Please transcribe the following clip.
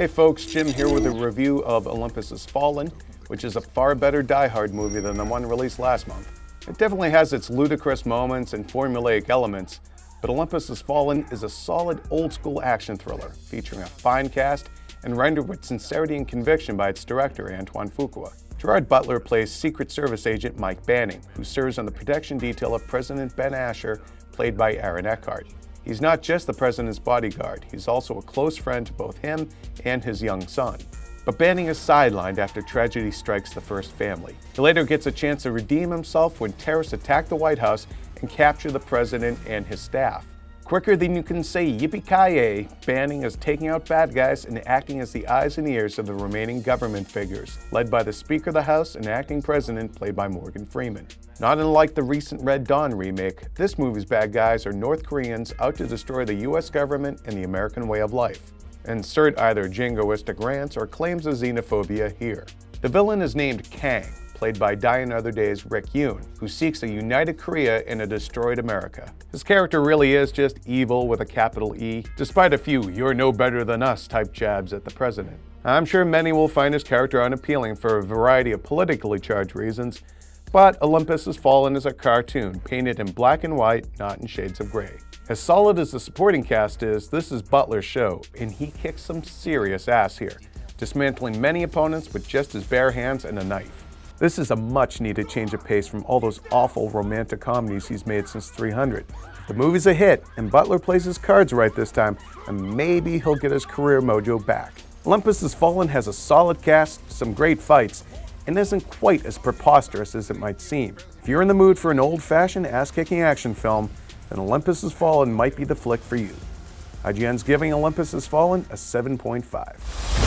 Hey folks, Jim here with a review of Olympus Has Fallen, which is a far better Die Hard movie than the one released last month. It definitely has its ludicrous moments and formulaic elements, but Olympus Has Fallen is a solid old-school action thriller featuring a fine cast and rendered with sincerity and conviction by its director, Antoine Fuqua. Gerard Butler plays Secret Service agent Mike Banning, who serves on the protection detail of President Ben Asher, played by Aaron Eckhart. He's not just the president's bodyguard, he's also a close friend to both him and his young son. But Banning is sidelined after tragedy strikes the first family. He later gets a chance to redeem himself when terrorists attack the White House and capture the president and his staff. Quicker than you can say yippee-ki-yay, Banning is taking out bad guys and acting as the eyes and ears of the remaining government figures, led by the Speaker of the House and acting president played by Morgan Freeman. Not unlike the recent Red Dawn remake, this movie's bad guys are North Koreans out to destroy the US government and the American way of life. Insert either jingoistic rants or claims of xenophobia here. The villain is named Kang, played by Die Another Day's Rick Yoon, who seeks a united Korea in a destroyed America. His character really is just evil with a capital E, despite a few "you're no better than us" type jabs at the president. I'm sure many will find his character unappealing for a variety of politically charged reasons, but Olympus Has Fallen is a cartoon painted in black and white, not in shades of gray. As solid as the supporting cast is, this is Butler's show, and he kicks some serious ass here, dismantling many opponents with just his bare hands and a knife. This is a much-needed change of pace from all those awful romantic comedies he's made since 300. The movie's a hit, and Butler plays his cards right this time, and maybe he'll get his career mojo back. Olympus Has Fallen has a solid cast, some great fights, and isn't quite as preposterous as it might seem. If you're in the mood for an old-fashioned ass-kicking action film, then Olympus Has Fallen might be the flick for you. IGN's giving Olympus Has Fallen a 7.5.